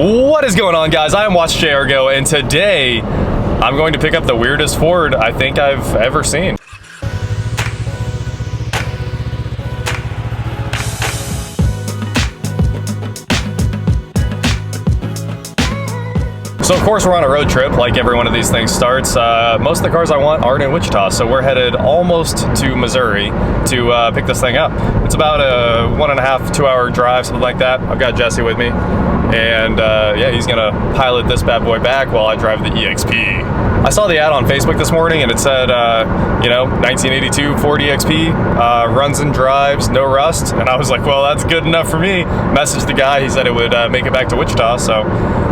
What is going on, guys? I am Ashtray, and today I'm going to pick up the weirdest Ford I think I've ever seen. So of course we're on a road trip like every one of these things starts. Most of the cars I want aren't in Wichita, so we're headed almost to Missouri to pick this thing up. It's about a 1.5 to 2 hour drive, something like that. I've got Jesse with me, and yeah, he's gonna pilot this bad boy back while I drive the EXP. I saw the ad on Facebook this morning and it said, you know, 1982 Ford EXP, runs and drives, no rust. And I was like, well, that's good enough for me. Messaged the guy, he said it would make it back to Wichita. So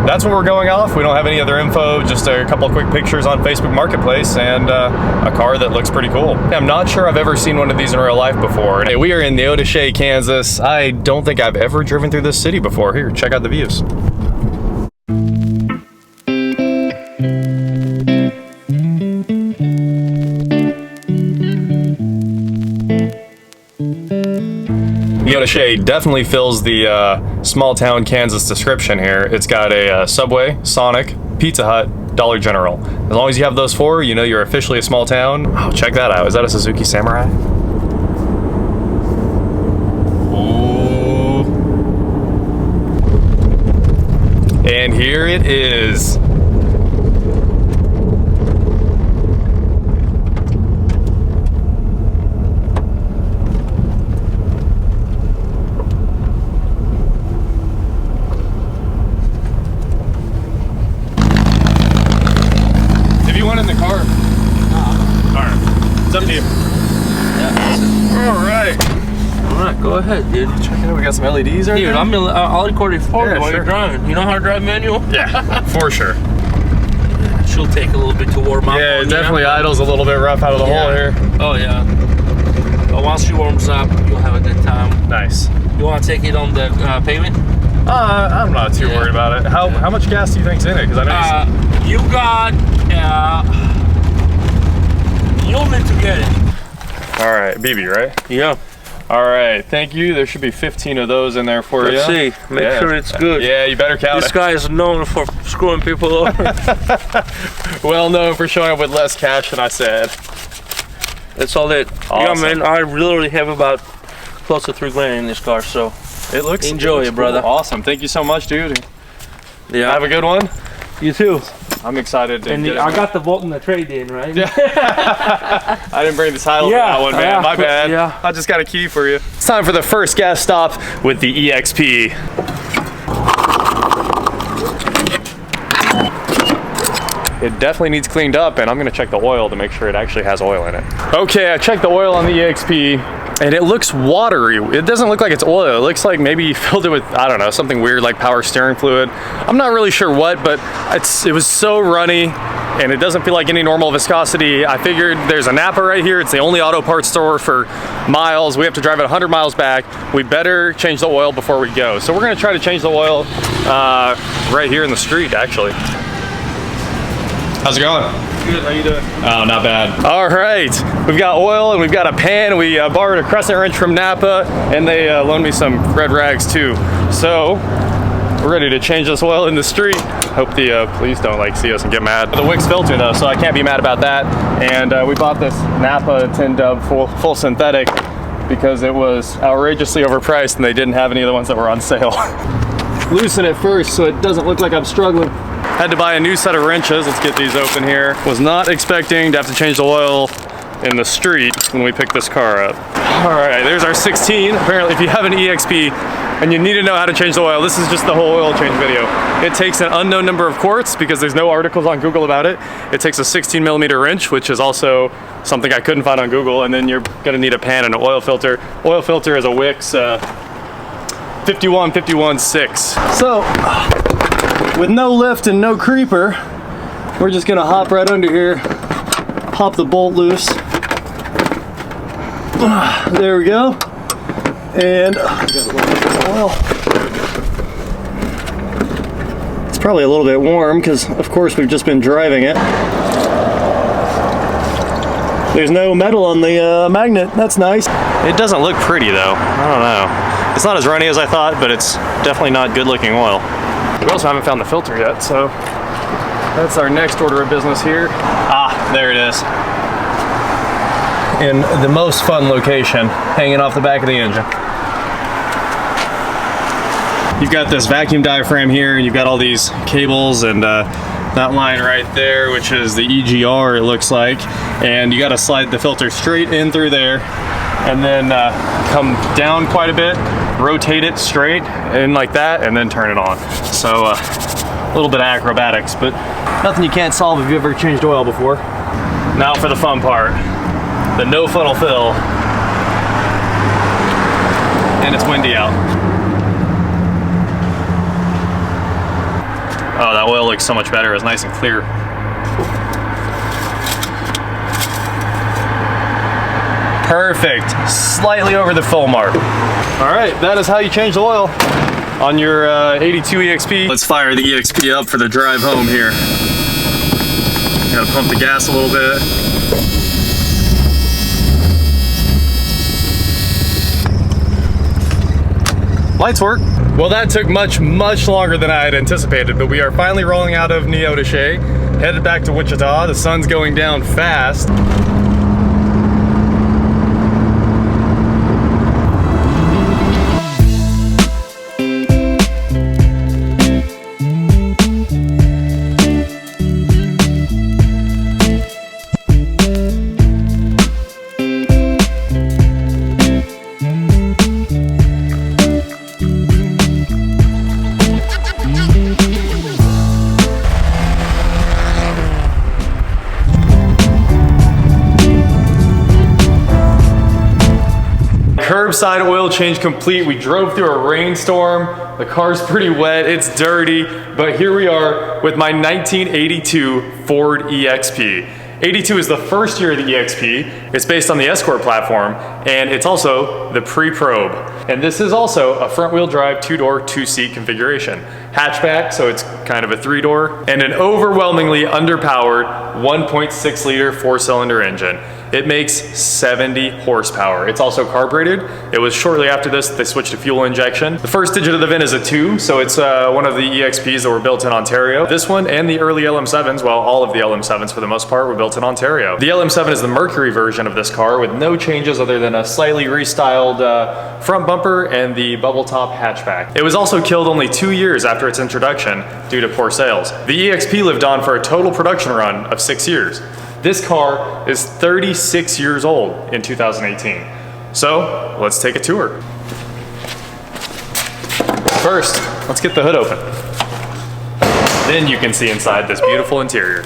that's what we're going off. We don't have any other info, just a couple of quick pictures on Facebook Marketplace and a car that looks pretty cool. I'm not sure I've ever seen one of these in real life before. Hey, we are in Neodesha, Kansas. I don't think I've ever driven through this city before. Here, check out the views. Neodesha definitely fills the small town Kansas description here. It's got a Subway, Sonic, Pizza Hut, Dollar General. As long as you have those four, you know you're officially a small town. Oh, check that out. Is that a Suzuki Samurai? Ooh. And here it is. In the car. Alright. It's up to you. Yeah. Alright, go ahead, dude. Check it out. We got some LEDs right here. Dude, I'll record it for you while you're driving. You know how to drive manual? Yeah, for sure. She'll take a little bit to warm up. Yeah, it definitely idles a little bit rough out of the hole here. Oh, yeah. But once she warms up, you'll have a good time. Nice. You want to take it on the pavement? I'm not too worried about it. How much gas do you think's in it? Because I know you got, you'll need to get it. All right, BB, right? Yeah. All right, thank you. There should be 15 of those in there for you. Let's see. Make sure it's good. Yeah, you better count it. This guy is known for screwing people over. Well known for showing up with less cash than I said. That's all it. Awesome. Yeah, man. I literally have about close to $3 grand in this car, so it looks. Enjoy it, brother. Cool. Awesome. Thank you so much, dude. Yeah. Have a good one. You too. I'm excited to get I got the Volt in the trade-in, right? Yeah. I didn't bring the title for that one, man. My bad. Yeah. I just got a key for you. It's time for the first gas stop with the EXP. It definitely needs cleaned up, and I'm gonna check the oil to make sure it actually has oil in it. Okay, I checked the oil on the EXP, and it looks watery. It doesn't look like it's oil. It looks like maybe you filled it with, I don't know, something weird like power steering fluid. I'm not really sure what, but it was so runny, and it doesn't feel like any normal viscosity. I figured there's a Napa right here. It's the only auto parts store for miles. We have to drive it 100 miles back. We better change the oil before we go. So we're gonna try to change the oil right here in the street, actually. How's it going? Good, how you doing? Oh, not bad. All right, we've got oil and we've got a pan. We borrowed a crescent wrench from Napa, and they loaned me some red rags too. So we're ready to change this oil in the street. Hope the police don't like see us and get mad. The wick's filter though, so I can't be mad about that. And we bought this Napa tin dub full synthetic because it was outrageously overpriced and they didn't have any of the ones that were on sale. Loosen it first so it doesn't look like I'm struggling. Had to buy a new set of wrenches. Let's get these open here. Was not expecting to have to change the oil in the street when we picked this car up. All right, there's our 16. Apparently, if you have an EXP and you need to know how to change the oil, this is just the whole oil change video. It takes an unknown number of quarts because there's no articles on Google about it. It takes a 16mm wrench, which is also something I couldn't find on Google, and then you're gonna need a pan and an oil filter. Oil filter is a Wix 51-51-6. So, with no lift and no creeper, we're just gonna hop right under here, pop the bolt loose. There we go. And oil. It's probably a little bit warm because, of course, we've just been driving it. There's no metal on the magnet. That's nice. It doesn't look pretty though. I don't know. It's not as runny as I thought, but it's definitely not good looking oil. We also haven't found the filter yet, so that's our next order of business here. Ah, there it is. In the most fun location, hanging off the back of the engine. You've got this vacuum diaphragm here, and you've got all these cables and that line right there, which is the EGR, it looks like. And you got to slide the filter straight in through there, and then come down quite a bit, rotate it straight in like that, and then turn it on. So a little bit of acrobatics, but nothing you can't solve if you've ever changed oil before. Now for the fun part, the no funnel fill. And it's windy out. Oh, that oil looks so much better. It's nice and clear. Perfect. Slightly over the fill mark. All right, that is how you change the oil on your 82 EXP. Let's fire the EXP up for the drive home here. Gotta pump the gas a little bit. Lights work. Well, that took much longer than I had anticipated, but we are finally rolling out of Neodeshe, headed back to Wichita. The sun's going down fast. Curbside oil change complete. We drove through a rainstorm. The car's pretty wet, it's dirty, but here we are with my 1982 Ford EXP. 82 is the first year of the EXP. It's based on the Escort platform, and it's also the pre-probe. And this is also a front-wheel drive, two-door, two-seat configuration. Hatchback, so it's kind of a three-door, and an overwhelmingly underpowered 1.6 liter four-cylinder engine. It makes 70 horsepower. It's also carbureted. It was shortly after this that they switched to fuel injection. The first digit of the VIN is a 2, so it's one of the EXPs that were built in Ontario. This one and the early LM7s, well, all of the LM7s for the most part, were built in Ontario. The LM7 is the Mercury version of this car with no changes other than a slightly restyled front bumper and the bubble top hatchback. It was also killed only 2 years after its introduction due to poor sales. The EXP lived on for a total production run of 6 years. This car is 36 years old in 2018. So let's take a tour. First, let's get the hood open. Then you can see inside this beautiful interior.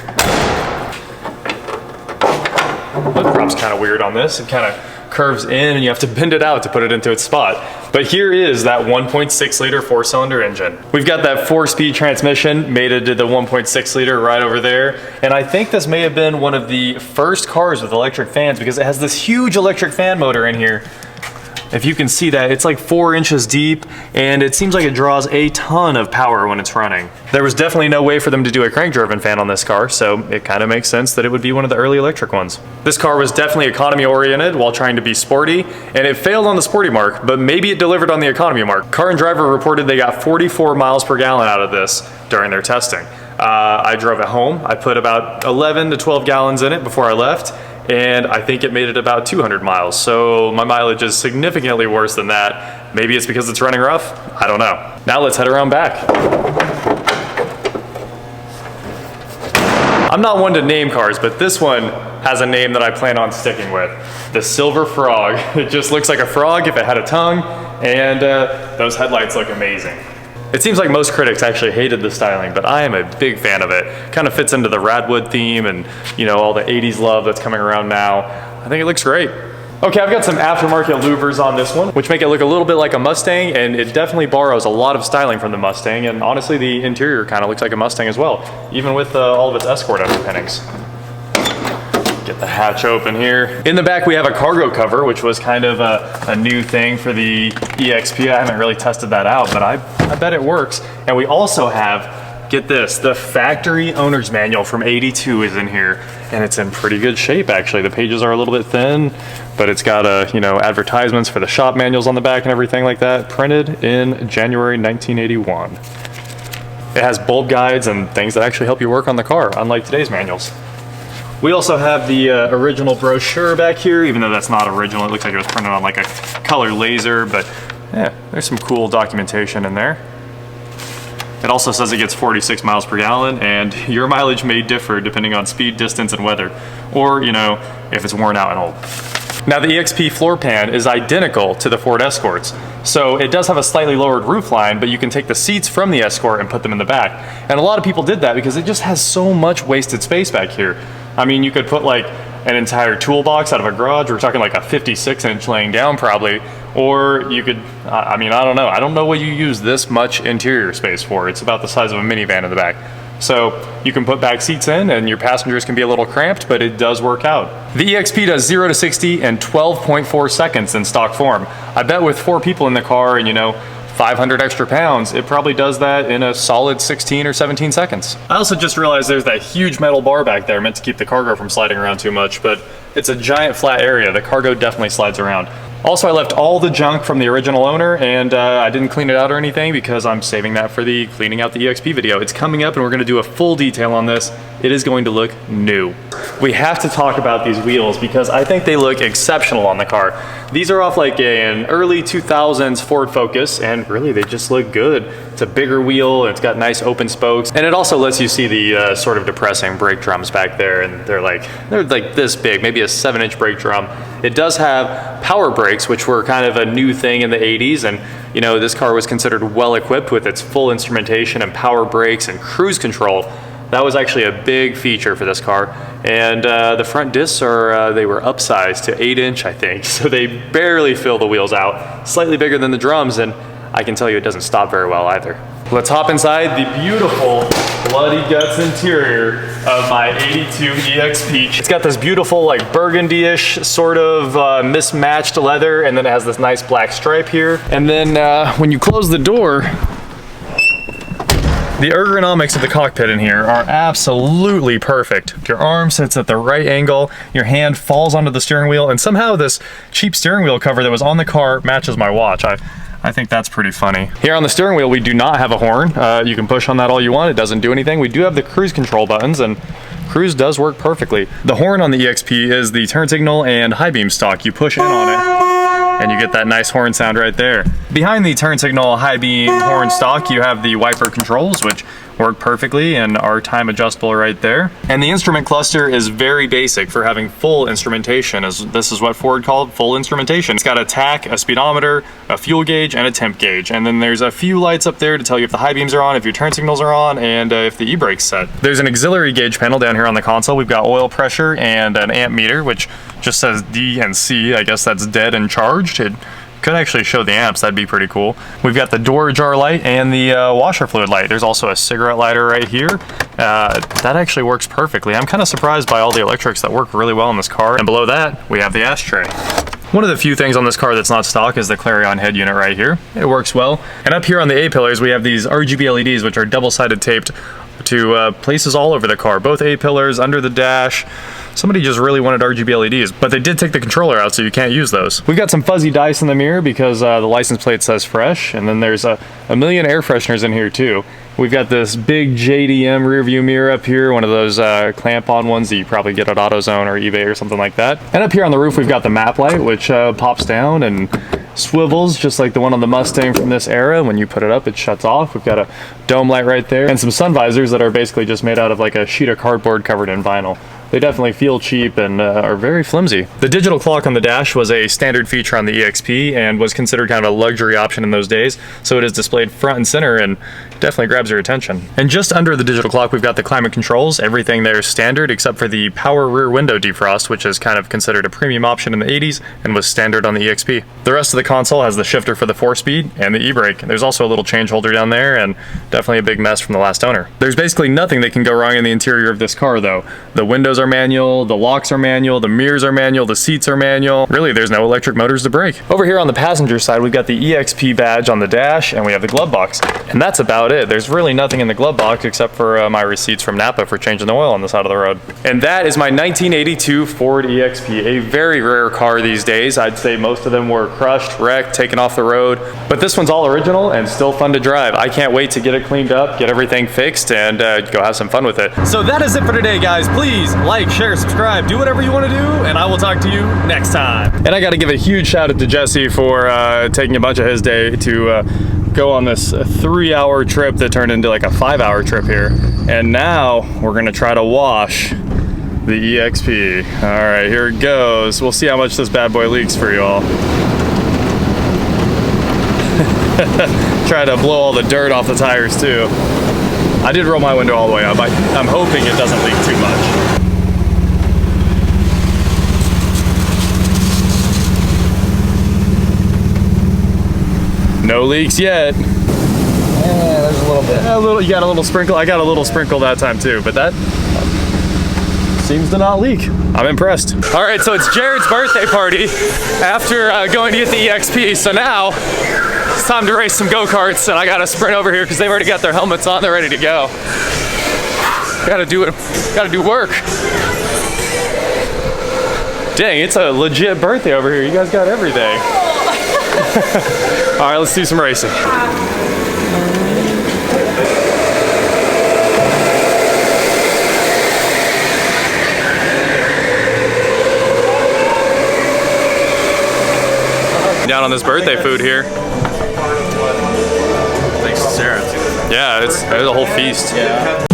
Hood prop's kind of weird on this. It kind of curves in and you have to bend it out to put it into its spot. But here is that 1.6 liter four-cylinder engine. We've got that 4-speed transmission mated to the 1.6 liter right over there. And I think this may have been one of the first cars with electric fans because it has this huge electric fan motor in here. If you can see that, it's like 4 inches deep, and it seems like it draws a ton of power when it's running. There was definitely no way for them to do a crank-driven fan on this car, so it kind of makes sense that it would be one of the early electric ones. This car was definitely economy-oriented while trying to be sporty, and it failed on the sporty mark, but maybe it delivered on the economy mark. Car and Driver reported they got 44 miles per gallon out of this during their testing. I drove it home. I put about 11 to 12 gallons in it before I left, and I think it made it about 200 miles. So my mileage is significantly worse than that. Maybe it's because it's running rough. I don't know. Now let's head around back. I'm not one to name cars, but this one has a name that I plan on sticking with. The Silver Frog. It just looks like a frog if it had a tongue, and those headlights look amazing. It seems like most critics actually hated the styling, but I am a big fan of it. Kind of fits into the Radwood theme and, you know, all the 80s love that's coming around now. I think it looks great. Okay, I've got some aftermarket louvers on this one, which make it look a little bit like a Mustang, and it definitely borrows a lot of styling from the Mustang, and honestly, the interior kind of looks like a Mustang as well, even with all of its Escort underpinnings. Get the hatch open here. In the back, we have a cargo cover, which was kind of a new thing for the EXP. I haven't really tested that out, but I bet it works. And we also have, get this, the factory owner's manual from 82 is in here, and it's in pretty good shape, actually. The pages are a little bit thin, but it's got, you know, advertisements for the shop manuals on the back and everything like that, printed in January 1981. It has bulb guides and things that actually help you work on the car, unlike today's manuals. We also have the original brochure back here, even though that's not original. It looks like it was printed on like a color laser, but yeah, there's some cool documentation in there. It also says it gets 46 miles per gallon, and your mileage may differ depending on speed, distance, and weather, or, you know, if it's worn out and old. Now, the EXP floor pan is identical to the Ford Escorts, so it does have a slightly lowered roof line, but you can take the seats from the Escort and put them in the back. And a lot of people did that because it just has so much wasted space back here. I mean, you could put like an entire toolbox out of a garage. We're talking like a 56-inch laying down probably, or you could, I mean, I don't know. I don't know what you use this much interior space for. It's about the size of a minivan in the back. So you can put back seats in and your passengers can be a little cramped, but it does work out. The EXP does 0 to 60 in 12.4 seconds in stock form. I bet with 4 people in the car and, you know, 500 extra pounds, it probably does that in a solid 16 or 17 seconds. I also just realized there's that huge metal bar back there meant to keep the cargo from sliding around too much, but it's a giant flat area. The cargo definitely slides around. Also, I left all the junk from the original owner, and I didn't clean it out or anything because I'm saving that for the cleaning out the EXP video. It's coming up and we're gonna do a full detail on this. It is going to look new. We have to talk about these wheels because I think they look exceptional on the car. These are off like an early 2000s Ford Focus, and really they just look good. It's a bigger wheel, it's got nice open spokes, and it also lets you see the sort of depressing brake drums back there, and they're like this big, maybe a 7-inch brake drum. It does have power brakes, which were kind of a new thing in the 80s, and you know, this car was considered well equipped with its full instrumentation and power brakes and cruise control. That was actually a big feature for this car. And the front discs are, they were upsized to 8-inch, I think, so they barely fill the wheels out. Slightly bigger than the drums, and I can tell you it doesn't stop very well either. Let's hop inside the beautiful bloody guts interior of my 82 EXP. It's got this beautiful like burgundy-ish sort of mismatched leather, and then it has this nice black stripe here. And then when you close the door, the ergonomics of the cockpit in here are absolutely perfect. Your arm sits at the right angle, your hand falls onto the steering wheel, and somehow this cheap steering wheel cover that was on the car matches my watch. I think that's pretty funny. Here on the steering wheel, we do not have a horn. You can push on that all you want, it doesn't do anything. We do have the cruise control buttons, and cruise does work perfectly. The horn on the EXP is the turn signal and high beam stalk. You push in on it, and you get that nice horn sound right there. Behind the turn signal high beam horn stalk, you have the wiper controls, which work perfectly and are time adjustable right there. And the instrument cluster is very basic for having full instrumentation, as this is what Ford called full instrumentation. It's got a tach, a speedometer, a fuel gauge, and a temp gauge. And then there's a few lights up there to tell you if the high beams are on, if your turn signals are on, and if the e-brake's set. There's an auxiliary gauge panel down here on the console. We've got oil pressure and an amp meter, which just says D and C. I guess that's dead and charged. It could actually show the amps, that'd be pretty cool. We've got the door jar light and the washer fluid light. There's also a cigarette lighter right here. That actually works perfectly. I'm kind of surprised by all the electrics that work really well in this car. And below that, we have the ashtray. One of the few things on this car that's not stock is the Clarion head unit right here. It works well. And up here on the A-pillars, we have these RGB LEDs, which are double-sided taped to places all over the car, both A-pillars, under the dash. Somebody just really wanted RGB LEDs, but they did take the controller out, so you can't use those. We've got some fuzzy dice in the mirror because the license plate says fresh, and then there's a million air fresheners in here too. We've got this big JDM rear view mirror up here, one of those clamp-on ones that you probably get at AutoZone or eBay or something like that. And up here on the roof, we've got the map light, which pops down and swivels just like the one on the Mustang from this era. When you put it up, it shuts off. We've got a dome light right there and some sun visors that are basically just made out of like a sheet of cardboard covered in vinyl. They definitely feel cheap and are very flimsy. The digital clock on the dash was a standard feature on the EXP and was considered kind of a luxury option in those days, so it is displayed front and center and definitely grabs your attention. And just under the digital clock, we've got the climate controls. Everything there is standard except for the power rear window defrost, which is kind of considered a premium option in the 80s and was standard on the EXP. The rest of the console has the shifter for the 4-speed and the e-brake. There's also a little change holder down there and definitely a big mess from the last owner. There's basically nothing that can go wrong in the interior of this car though. The windows are manual, the locks are manual, the mirrors are manual, the seats are manual. Really, there's no electric motors to brake. Over here on the passenger side, we've got the EXP badge on the dash and we have the glove box. And that's about about it. There's really nothing in the glove box except for my receipts from Napa for changing the oil on the side of the road. And that is my 1982 Ford EXP, a very rare car these days. I'd say most of them were crushed, wrecked, taken off the road, but this one's all original and still fun to drive. I can't wait to get it cleaned up, get everything fixed, and go have some fun with it. So that is it for today, guys. Please like, share, subscribe, do whatever you want to do, and I will talk to you next time. And I got to give a huge shout out to Jesse for taking a bunch of his day to go on this 3-hour trip that turned into like a 5-hour trip here. And now we're gonna try to wash the EXP. All right, here it goes. We'll see how much this bad boy leaks for you all. Try to blow all the dirt off the tires too. I did roll my window all the way up. I'm hoping it doesn't leak too much. No leaks yet. Yeah, there's a little bit. You got a little sprinkle. I got a little sprinkle that time too, but that seems to not leak. I'm impressed. All right, so it's Jared's birthday party after going to get the EXP. So now it's time to race some go-karts, and I gotta sprint over here because they've already got their helmets on. They're ready to go. Gotta do it. Gotta do work. Dang, it's a legit birthday over here. You guys got everything. All right, let's do some racing. Down on this birthday food here. Thanks to Sarah. Yeah, it's a whole feast. Yeah.